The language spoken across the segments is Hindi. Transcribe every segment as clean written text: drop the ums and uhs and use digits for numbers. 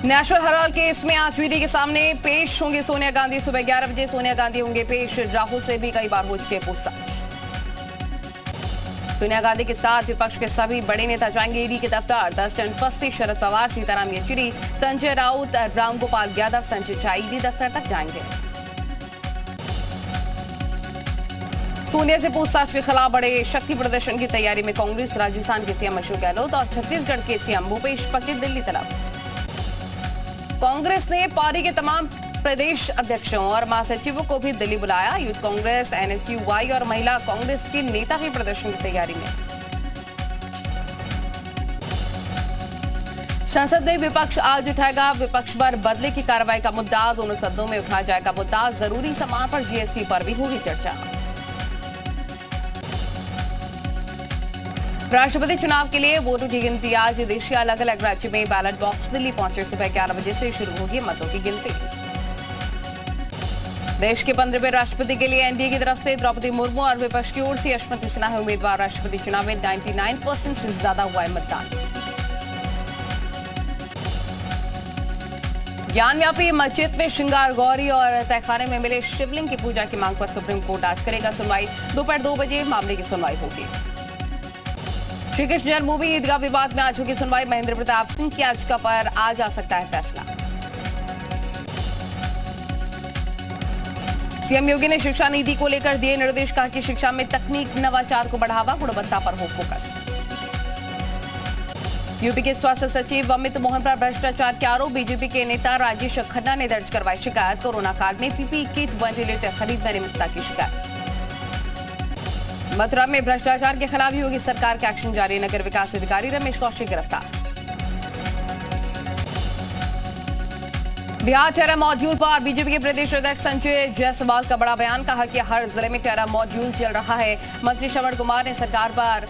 नेशनल हेराल्ड केस में आज ईडी के सामने पेश होंगे सोनिया गांधी। सुबह 11 बजे सोनिया गांधी होंगे पेश। राहुल से भी कई बार हो चुके पूछताछ। सोनिया गांधी के साथ विपक्ष के सभी बड़े नेता जाएंगे ईडी के दफ्तर। 10 जन उपस्थित। शरद पवार, सीताराम येचुरी, संजय राउत, रामगोपाल यादव, संजय झा ईडी दफ्तर तक जाएंगे। सोनिया से पूछताछ के खिलाफ बड़े शक्ति प्रदर्शन की तैयारी में कांग्रेस। राजस्थान के सीएम अशोक गहलोत और छत्तीसगढ़ के सीएम भूपेश बघेल दिल्ली तरफ। कांग्रेस ने पार्टी के तमाम प्रदेश अध्यक्षों और महासचिवों को भी दिल्ली बुलाया। यूथ कांग्रेस, एनएसयूआई और महिला कांग्रेस के नेता भी प्रदर्शन की तैयारी में। संसद में विपक्ष आज उठाएगा विपक्ष पर बदले की कार्रवाई का मुद्दा। दोनों सदनों में उठाया जाएगा मुद्दा। जरूरी सामान पर जीएसटी पर भी होगी चर्चा। राष्ट्रपति चुनाव के लिए वोटों की गिनती आज देश के अलग अलग राज्य में बैलेट बॉक्स दिल्ली पहुंचे। सुबह 11 बजे से शुरू होगी मतों की गिनती। देश के 15वें राष्ट्रपति के लिए एनडीए की तरफ से द्रौपदी मुर्मू और विपक्ष की ओर से यशवंत सिन्हा है उम्मीदवार। राष्ट्रपति चुनाव में 99% से ज्यादा हुआ है मतदान। ज्ञानव्यापी मस्जिद में श्रृंगार गौरी और तहखाने में मिले शिवलिंग की पूजा की मांग पर सुप्रीम कोर्ट आज करेगा सुनवाई। दोपहर 2 बजे मामले की सुनवाई होगी। श्री कृष्ण जन्मभूमि ईदगाह विवाद में आज होगी सुनवाई। महेंद्र प्रताप सिंह की याचिका पर आज आ सकता है फैसला। सीएम योगी ने शिक्षा नीति को लेकर दिए निर्देश। कहा कि शिक्षा में तकनीक, नवाचार को बढ़ावा, गुणवत्ता पर हो फोकस। यूपी के स्वास्थ्य सचिव अमित मोहन पर भ्रष्टाचार के आरोप। बीजेपी के नेता राजेश खन्ना ने दर्ज करवाई शिकायत। कोरोना काल में पीपीई किट, वेंटिलेटर खरीद में अनियमितता की शिकायत। मथुरा में भ्रष्टाचार के खिलाफ योगी सरकार का एक्शन जारी। नगर विकास अधिकारी रमेश कौशिक गिरफ्तार। बिहार टेरा मॉड्यूल पर बीजेपी के प्रदेश अध्यक्ष संजय जायसवाल का बड़ा बयान। कहा कि हर जिले में टेरा मॉड्यूल चल रहा है। मंत्री श्रवण कुमार ने सरकार पर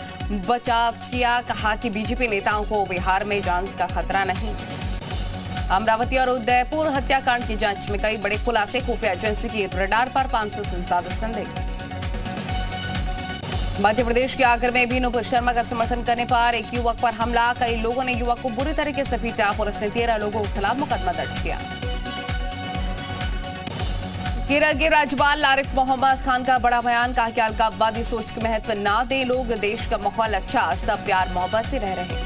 बचाव किया। कहा कि बीजेपी नेताओं को बिहार में जान का खतरा नहीं। अमरावती और उदयपुर हत्याकांड की जांच में कई बड़े खुलासे। खुफिया एजेंसी की रडार पर 500 से ज्यादा संदिग्ध। मध्य प्रदेश के आगर में भी नुपुर शर्मा का समर्थन करने पर एक युवक पर हमला। कई लोगों ने युवक को बुरी तरीके से पीटा। पुलिस ने 13 लोगों के खिलाफ मुकदमा दर्ज किया। केरल के राज्यपाल आरिफ मोहम्मद खान का बड़ा बयान। कहा कि अलगाववादी सोच के महत्व ना दे लोग। देश का माहौल अच्छा, सब प्यार मोहब्बत से रह रहे।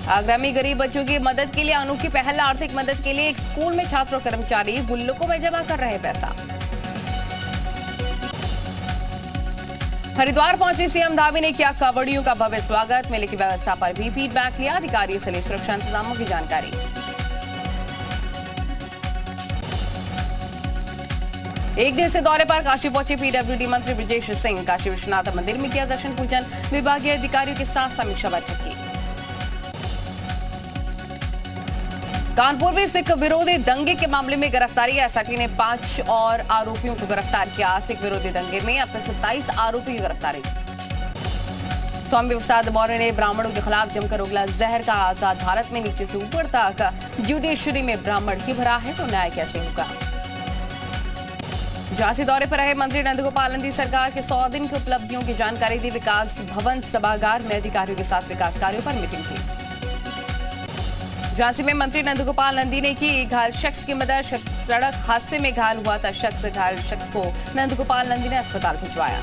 आगरा में गरीब बच्चों की मदद के लिए अनोखी पहल। आर्थिक मदद के लिए एक स्कूल में छात्र और कर्मचारी गुल्लकों में जमा कर रहे पैसा। हरिद्वार पहुंचे सीएम धामी ने किया कांवड़ियों का भव्य स्वागत। मेले की व्यवस्था पर भी फीडबैक लिया। अधिकारियों से ली सुरक्षा इंतजामों की जानकारी। एक दिवसीय दौरे पर काशी पहुंचे पीडब्ल्यूडी मंत्री ब्रजेश सिंह। काशी विश्वनाथ मंदिर में किया दर्शन पूजन। विभागीय अधिकारियों के साथ समीक्षा बैठक की। कानपुर में सिख विरोधी दंगे के मामले में गिरफ्तारी। एसआईटी ने 5 और आरोपियों को गिरफ्तार किया। सिख विरोधी दंगे में अब तक 27 आरोपी की गिरफ्तारी। स्वामी प्रसाद मौर्य ने ब्राह्मणों के खिलाफ जमकर उगला जहर का। आजाद भारत में नीचे से ऊपर तक जुडिशरी में ब्राह्मण ही भरा है तो न्याय कैसे होगा। झांसी दौरे पर रहे मंत्री नंदगोपाल नंदी। सरकार के 100 दिन की उपलब्धियों की जानकारी दी। विकास भवन सभागार में अधिकारियों के साथ विकास कार्यों पर मीटिंग की। झांसी में मंत्री नंदगोपाल नंदी ने की घायल शख्स की मदद। सड़क हादसे में घायल हुआ था शख्स। घायल शख्स को नंदगोपाल नंदी ने अस्पताल भिजवाया।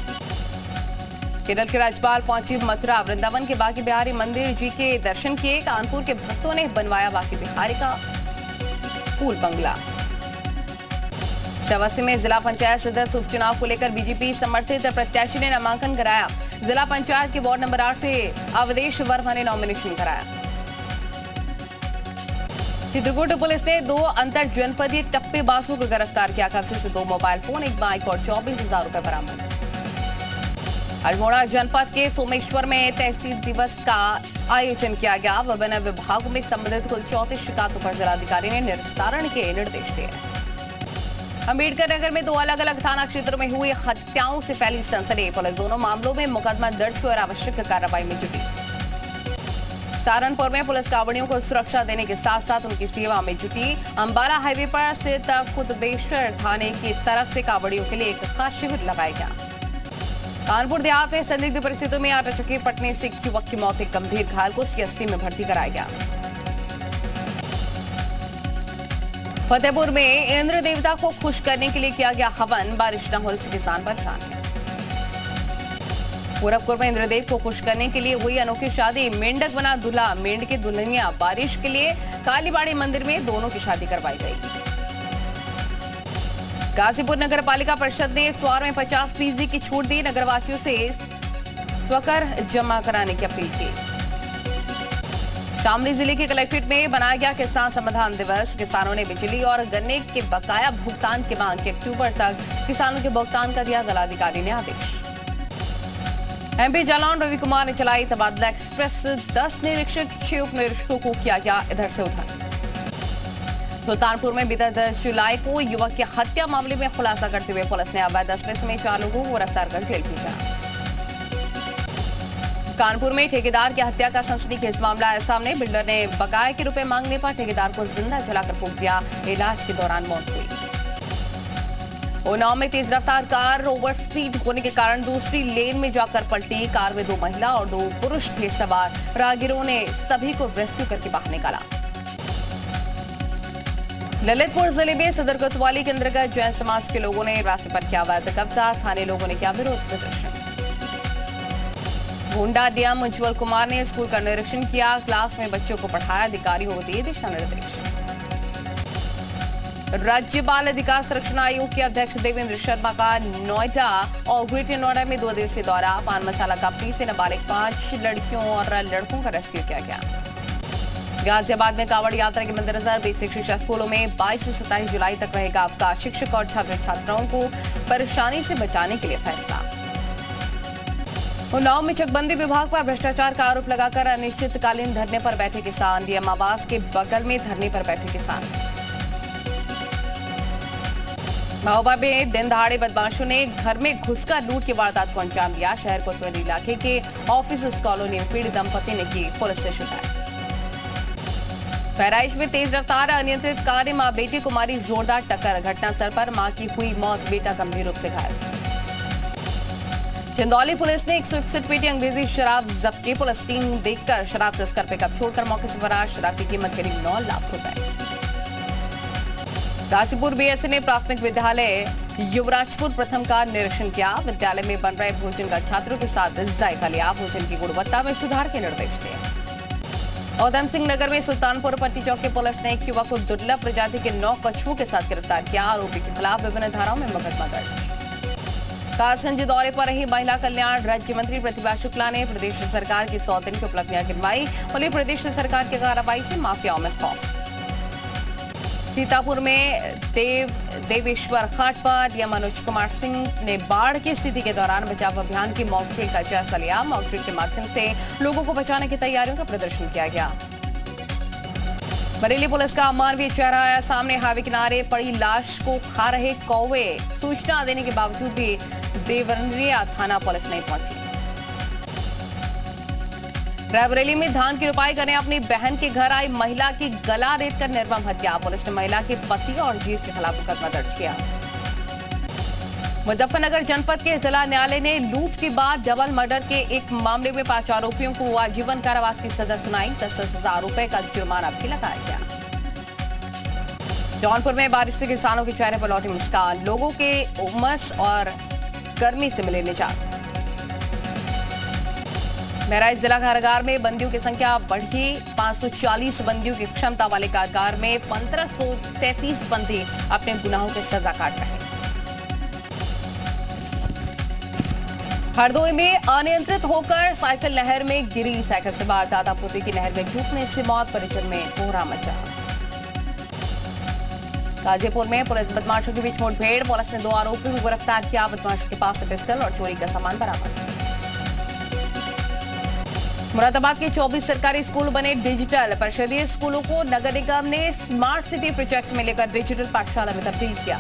केरल के राज्यपाल पहुंची मथुरा। वृंदावन के बांके बिहारी मंदिर जी के दर्शन किए। कानपुर के भक्तों ने बनवाया बांके बिहारी का फूल बंगला। शावसी में जिला पंचायत सदस्य उपचुनाव को लेकर बीजेपी समर्थित प्रत्याशी ने नामांकन कराया। जिला पंचायत के वार्ड नंबर 8 से अवधेश वर्मा ने नॉमिनेशन कराया। चित्रकूट पुलिस ने 2 अंतर जनपदीय टप्पेबाजों को गिरफ्तार किया। कब्जे से 2 मोबाइल फोन, 1 बाइक और 24,000 रुपए बरामद। अल्मोड़ा जनपद के सोमेश्वर में तहसील दिवस का आयोजन किया गया। विभिन्न विभागों में संबंधित कुल 34 शिकायतों पर जिलाधिकारी ने निस्तारण के निर्देश दिए। अम्बेडकर नगर में 2 अलग अलग थाना क्षेत्रों में हुई हत्याओं से फैली सनसनी। पुलिस दोनों मामलों में मुकदमा दर्ज कर आवश्यक कार्रवाई में जुटी। सहारनपुर में पुलिस कांवड़ियों को सुरक्षा देने के साथ साथ उनकी सेवा में जुटी। अंबाला हाईवे पर स्थित खुदबेश्वर थाने की तरफ से कांवड़ियों के लिए एक खास शिविर लगाया गया। कानपुर देहात में संदिग्ध परिस्थितियों में आटा चक्की फटने से एक युवक की मौत। एक गंभीर घायल को सीएससी में भर्ती कराया गया। फतेहपुर में इंद्र देवता को खुश करने के लिए किया गया हवन, बारिश न होने से किसान परेशान है। गोरखपुर में इंद्रदेव को खुश करने के लिए हुई अनोखी शादी, मेंढक बना दूल्हा, मेंढक की दुल्हनिया। बारिश के लिए कालीबाड़ी मंदिर में दोनों की शादी करवाई गई। गाजीपुर नगर पालिका परिषद ने स्वार में 50% की छूट दी, नगरवासियों से स्वकर जमा कराने की अपील की। शामली जिले के कलेक्ट्रेट में बनाया गया किसान समाधान दिवस, किसानों ने बिजली और गन्ने के बकाया भुगतान की मांग की। अक्टूबर तक किसानों के भुगतान का दिया जिलाधिकारी ने आदेश। एमपी जालौन रवि कुमार ने चलाई तबादला एक्सप्रेस, 10 निरीक्षक 6 उप निरीक्षकों को किया गया इधर से उधर। सुल्तानपुर में बीते 10 जुलाई को युवक की हत्या मामले में खुलासा करते हुए पुलिस ने अवैध असले समेत 4 लोगों को गिरफ्तार कर जेल भेजा। कानपुर में ठेकेदार की हत्या का सनसनीखेज मामला आया सामने, बिल्डर ने बकाये के रुपए मांगने पर ठेकेदार को जिंदा जलाकर फूंक दिया, इलाज के दौरान मौत हुई। उन्नाव में तेज रफ्तार कार ओवर स्पीड होने के कारण दूसरी लेन में जाकर पलटी, कार में 2 महिला और 2 पुरुष थे सवार, राहगीरों ने सभी को रेस्क्यू करके बाहर निकाला। ललितपुर जिले में सदर कोतवाली के अंतर्गत जैन समाज के लोगों ने रास्ते पर किया अवैध कब्जा, स्थानीय लोगों ने किया विरोध प्रदर्शन। गोंडा डीएम उज्जवल कुमार ने स्कूल का निरीक्षण किया, क्लास में बच्चों को पढ़ाया, अधिकारियों को दिए दिशा निर्देश। राज्य बाल अधिकार संरक्षण आयोग के अध्यक्ष देवेंद्र शर्मा का नोएडा और ग्रेटर नोएडा में 2 दिवसीय दौरा, पान मसाला कंपनी से नाबालिग 5 लड़कियों और लड़कों का रेस्क्यू किया गया। गाजियाबाद में कांवड़ यात्रा के मद्देनजर बेसिक शिक्षा स्कूलों में 22 से 27 जुलाई तक रहेगा अवकाश, शिक्षक और छात्र छात्राओं को परेशानी से बचाने के लिए फैसला। उन्नाव में चकबंदी विभाग पर भ्रष्टाचार का आरोप लगाकर अनिश्चितकालीन धरने पर बैठे किसान, डीएम आवास के बगल में धरने पर बैठे किसान। महोबा में दिन दहाड़े बदमाशों ने घर में घुसकर लूट की वारदात को अंजाम दिया, शहर कोतवाली इलाके के ऑफिस कॉलोनी में पीड़ित दंपति ने की पुलिस से शिकायत। बहराइच में तेज रफ्तार अनियंत्रित कार ने मां बेटी को मारी जोरदार टक्कर, घटनास्थल पर मां की हुई मौत, बेटा गंभीर रूप से घायल। चंदौली पुलिस ने 161 पेटी अंग्रेजी शराब जब्त की, पुलिस टीम देखकर शराब तस्कर पिकअप छोड़कर मौके से फरार, शराब की कीमत करीब 9 लाख रुपए। गाजीपुर बीएसए ने प्राथमिक विद्यालय युवराजपुर प्रथम का निरीक्षण किया, विद्यालय में बन रहे भोजन का छात्रों के साथ जायका लिया, भोजन की गुणवत्ता में सुधार के निर्देश दिए। उधम सिंह नगर में सुल्तानपुर पट्टी चौक की पुलिस ने एक युवक को दुर्लभ प्रजाति के 9 कछुओं के साथ गिरफ्तार किया, आरोपी के खिलाफ विभिन्न धाराओं में मुकदमा दर्ज। कासगंज दौरे पर रही महिला कल्याण राज्य मंत्री प्रतिभा शुक्ला ने प्रदेश सरकार की 100 दिन की उपलब्धियां गिनवाई, बोली प्रदेश सरकार की कार्रवाई से माफियाओं में खौफ। सीतापुर में देवेश्वर घाट पर डीएम मनोज कुमार सिंह ने बाढ़ की स्थिति के दौरान बचाव अभियान की मॉक ड्रिल का जायजा लिया, मॉक ड्रिल के माध्यम से लोगों को बचाने की तैयारियों का प्रदर्शन किया गया। बरेली पुलिस का अमानवीय चेहरा आया सामने, हाईवे किनारे पड़ी लाश को खा रहे कौवे, सूचना देने के बावजूद भी देवरिया थाना पुलिस नहीं पहुंची। रायबरेली में धान की रुपाई करने अपनी बहन के घर आई महिला की गला रेतकर निर्मम हत्या, पुलिस ने महिला के पति और जीत के खिलाफ मुकदमा दर्ज किया। मुजफ्फरनगर जनपद के जिला न्यायालय ने लूट के बाद डबल मर्डर के एक मामले में 5 आरोपियों को आजीवन कारावास की सजा सुनाई, 10,000 रुपए का जुर्माना भी लगाया गया। जौनपुर में बारिश से किसानों के चेहरे पर लौटी मुस्कान, लोगों के उमस और गर्मी से मिले निजात। बहराइच जिला कारागार में बंदियों की संख्या बढ़ी, 540 बंदियों की क्षमता वाले कारागार में 1537 बंदी अपने गुनाहों की सजा काट रहे हैं। हरदोई में अनियंत्रित होकर साइकिल नहर में गिरी, साइकिल सवार दादा पोते की नहर में डूबने से मौत, परिजन में कोहरा मचा। गाजीपुर में पुलिस बदमाशों के बीच मुठभेड़, पुलिस ने 2 आरोपियों को गिरफ्तार किया, बदमाशों के पास से पिस्टल और चोरी का सामान बरामद। मुरादाबाद के 24 सरकारी स्कूल बने डिजिटल, परिषदीय स्कूलों को नगर निगम ने स्मार्ट सिटी प्रोजेक्ट में लेकर डिजिटल पाठशाला में तब्दील किया।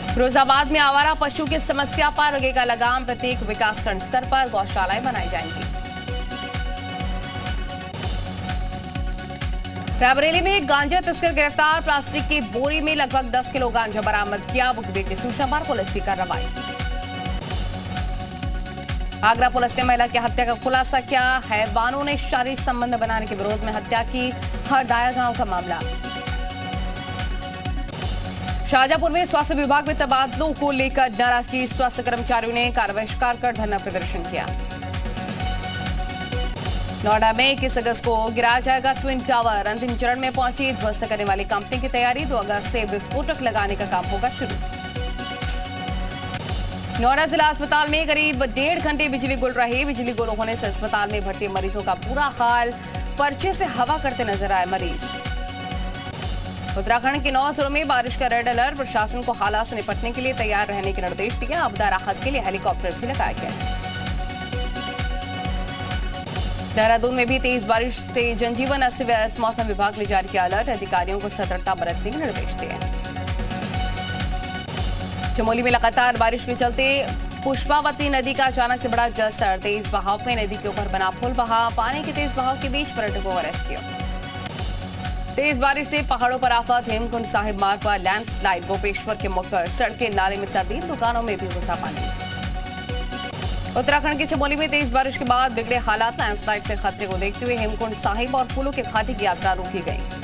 फिरोजाबाद में आवारा पशु की समस्या पर लगेगा लगाम, प्रत्येक विकासखंड स्तर पर गौशालाएं बनाई जाएंगी। रायबरेली में गांजा तस्कर गिरफ्तार, प्लास्टिक की बोरी में लगभग 10 किलो गांजा बरामद किया, मुखबिर की सूचना पर पुलिस की कार्रवाई। आगरा पुलिस ने महिला की हत्या का खुलासा किया। हैवानों ने शारीरिक संबंध बनाने के विरोध में हत्या की। हरदाया गांव का मामला। शाहजहांपुर में स्वास्थ्य विभाग में तबादलों को लेकर नाराजगी। स्वास्थ्य कर्मचारियों ने कार्रवाई कर धरना प्रदर्शन किया। नोएडा में 21 अगस्त को गिराया जाएगा ट्विन टावर। अंतिम चरण में पहुंची ध्वस्त करने वाली कंपनी की तैयारी। 2 अगस्त से विस्फोटक लगाने का काम होगा शुरू। नोएडा जिला अस्पताल में करीब 1.5 घंटे बिजली गुल रही। बिजली गुल होने से अस्पताल में भर्ती मरीजों का बुरा हाल। पर्चे से हवा करते नजर आए मरीज। उत्तराखंड के 9 जिलों में बारिश का रेड अलर्ट। प्रशासन को हालात से निपटने के लिए तैयार रहने के निर्देश दिए। आपदा राहत के लिए हेलीकॉप्टर भी लगाया गया। देहरादून में भी तेज बारिश से जनजीवन अस्त व्यस्त। मौसम विभाग ने जारी किया अलर्ट। अधिकारियों को सतर्कता बरतने के निर्देश दिए। चमोली में लगातार बारिश के चलते पुष्पावती नदी का अचानक से बढ़ा जलस्तर। तेज बहाव में नदी के ऊपर बना पुल बहा। पानी के तेज बहाव के बीच पर्यटकों को रेस्क्यू। तेज बारिश से पहाड़ों पर आफत। हेमकुंड साहिब मार्ग पर लैंडस्लाइड। गोपेश्वर के मुख्य सड़कें नाले में तब्दील। दुकानों में भी घुसा पानी। उत्तराखंड के चमोली में तेज बारिश के बाद बिगड़े हालात। लैंडस्लाइड से खतरे को देखते हुए हेमकुंड साहिब और फूलों के घाटी की यात्रा रोकी गई।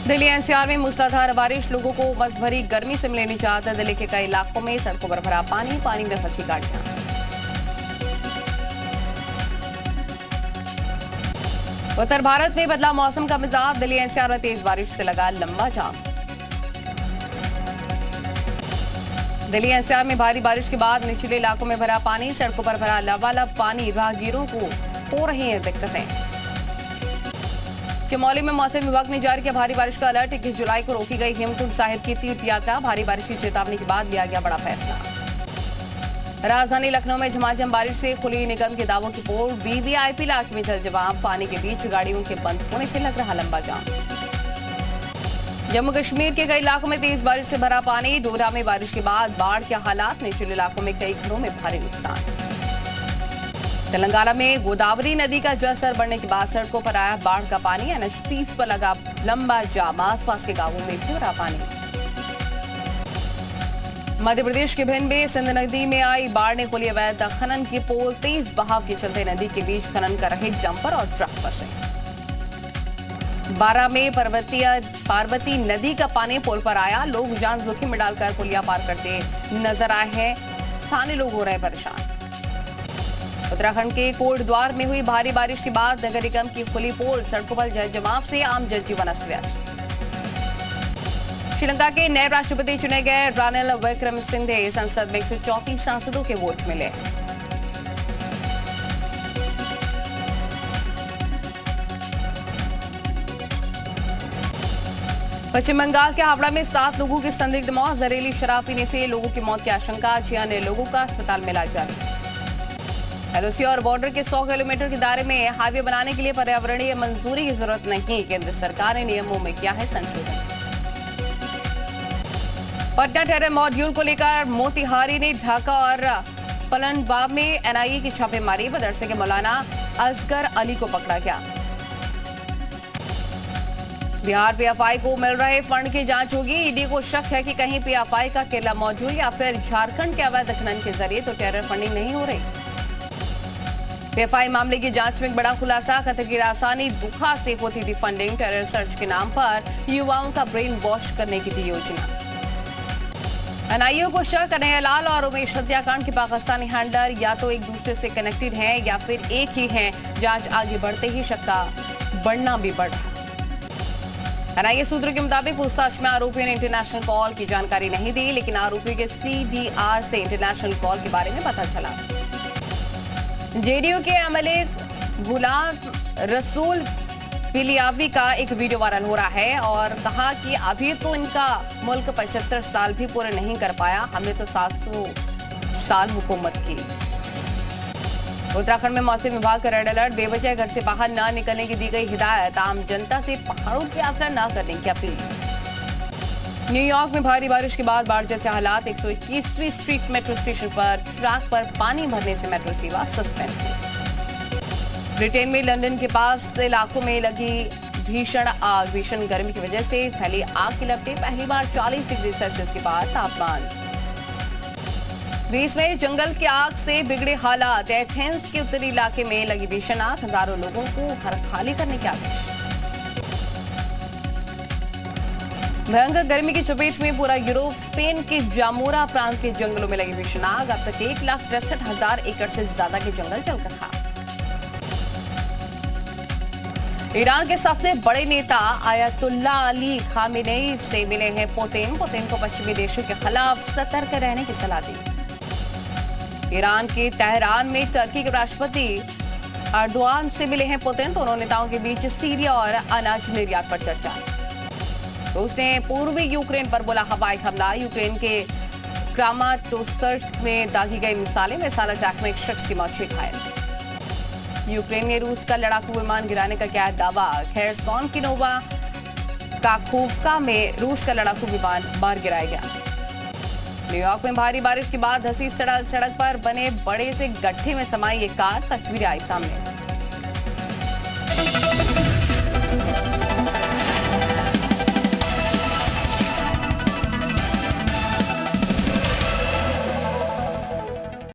दिल्ली एनसीआर में मूसलाधार बारिश। लोगों को उमस भरी गर्मी से मिले निजात। दिल्ली के कई इलाकों में सड़कों पर भरा पानी। पानी में फंसी गाड़ियां। उत्तर भारत में बदला मौसम का मिजाज। दिल्ली एनसीआर में तेज बारिश से लगा लंबा जाम। दिल्ली एनसीआर में भारी बारिश के बाद निचले इलाकों में भरा पानी। सड़कों पर भरा लबालब पानी। राहगीरों को हो रही हैं दिक्कतें। चमोली में मौसम विभाग ने जारी किया भारी बारिश का अलर्ट। 21 जुलाई को रोकी गई हेमकुंड साहिब की तीर्थ यात्रा। भारी बारिश की चेतावनी के बाद लिया गया बड़ा फैसला। राजधानी लखनऊ में झमाझम बारिश से खुली निगम के दावों की पोल। वीवीआईपी इलाके में जल जमाव। पानी के बीच गाड़ियों के बंद होने से लग रहा लंबा जाम। जम्मू कश्मीर के कई इलाकों में तेज बारिश से भरा पानी। डोडा में बारिश के बाद बाढ़ के हालात। निचले इलाकों में कई घरों में भारी नुकसान। तेलंगाना में गोदावरी नदी का जलस्तर बढ़ने के बाद सड़कों पर आया बाढ़ का पानी। NH 30 पर लगा लंबा जाम। आसपास के गांवों में भी भरा पानी। मध्य प्रदेश के भिंड में सिंध नदी में आई बाढ़ ने खोली अवैध खनन की पोल। तेज बहाव के चलते नदी के बीच खनन कर रहे डंपर और ट्रक फंसे। बारां में पार्वती नदी का पानी पुल पर आया। लोग जान जोखिम में डालकर पुलिया पार करते नजर आए हैं। स्थानीय लोग हो रहे परेशान। उत्तराखंड के कोटद्वार में हुई भारी बारिश के बाद नगर निगम की खुली पोल। सड़कों पर जल जमाव से आम जनजीवन अस्त व्यस्त। श्रीलंका के नए राष्ट्रपति चुने गए रानिल विक्रमसिंघे। संसद में 134 सांसदों के वोट मिले। पश्चिम बंगाल के हावड़ा में 7 लोगों की संदिग्ध मौत। जहरीली शराब पीने से लोगों की मौत की आशंका। 6 अन्य लोगों का अस्पताल में इलाज जारी। एलओसी और बॉर्डर के 100 किलोमीटर के दायरे में हाईवे बनाने के लिए पर्यावरणीय मंजूरी की जरूरत नहीं। केंद्र सरकार ने नियमों में किया है संशोधन। पटना टेरर मॉड्यूल को लेकर मोतिहारी ने ढाका और पलनबाब में एनआईए की छापेमारी। मदरसे के मौलाना असगर अली को पकड़ा गया। बिहार पीएफआई को मिल रहे फंड की जांच होगी। ईडी को शक है कि कहीं पीएफआई का केरला मॉड्यूल या फिर झारखंड के अवैध खनन के जरिए तो टेरर फंडिंग नहीं हो रही। पीएफआई मामले की जांच में एक बड़ा खुलासा। कतर की राजधानी दुखा से होती थी फंडिंग। टेरर सर्च के नाम पर युवाओं का ब्रेन वॉश करने की थी योजना। एनआईए को शक कन्हैया लाल और उमेश हत्याकांड के पाकिस्तानी हैंडलर या तो एक दूसरे से कनेक्टेड हैं या फिर एक ही हैं। जांच आगे बढ़ते ही शक का बढ़ना भी बढ़ा। एनआईए सूत्रों के मुताबिक पूछताछ में आरोपियों ने इंटरनेशनल कॉल की जानकारी नहीं दी, लेकिन आरोपियों के सीडीआर से इंटरनेशनल कॉल के बारे में पता चला। जेडीयू के एमएलए गुलाम रसूल पिलियावी का एक वीडियो वायरल हो रहा है और कहा कि अभी तो इनका मुल्क 75 साल भी पूरे नहीं कर पाया। हमने तो 700 साल हुकूमत की। उत्तराखंड में मौसम विभाग का रेड अलर्ट। बेवजह घर से बाहर न निकलने की दी गई हिदायत। आम जनता से पहाड़ों की यात्रा न करने की अपील। न्यूयॉर्क में भारी बारिश के बाद बाढ़ जैसे हालात। 121वीं स्ट्रीट मेट्रो स्टेशन पर ट्रैक पर पानी भरने से मेट्रो सेवा सस्पेंड हुई। ब्रिटेन में लंदन के पास इलाकों में लगी भीषण आग। भीषण गर्मी की वजह से फैली आग की लपटें। पहली बार 40 डिग्री सेल्सियस के पार तापमान। ग्रीस में जंगल की आग से बिगड़े हालात। एथेंस के उत्तरी इलाके में लगी भीषण आग, हजारों लोगों को घर खाली करने के आदेश। भयंकर गर्मी की चपेट में पूरा यूरोप। स्पेन के जामोरा प्रांत के जंगलों में लगी भीषण आग। अब तक 1,63,000 एकड़ से ज्यादा के जंगल जलकर खाक। ईरान के सबसे बड़े नेता आयतुल्ला अली खामेनेई से मिले हैं पुतिन को पश्चिमी देशों के खिलाफ सतर्क रहने की सलाह दी। ईरान के तेहरान में टर्की के राष्ट्रपति अर्दोआन से मिले हैं पुतिन। दोनों नेताओं के बीच सीरिया और अनाज निर्यात पर चर्चा। रूस ने पूर्वी यूक्रेन पर बोला हवाई हमला। यूक्रेन के क्रामाटोर्स्क में दागी गई मिसाइल अटैक में एक शख्स की मौत, 6 घायल। यूक्रेन ने रूस का लड़ाकू विमान गिराने का किया दावा। खेरसोन की नोवा काखोवका में रूस का लड़ाकू विमान मार गिराया गया। न्यूयॉर्क में भारी बारिश के बाद धंसी सड़क पर बने बड़े से गड्ढे में समाई एक कार, तस्वीरें आई सामने।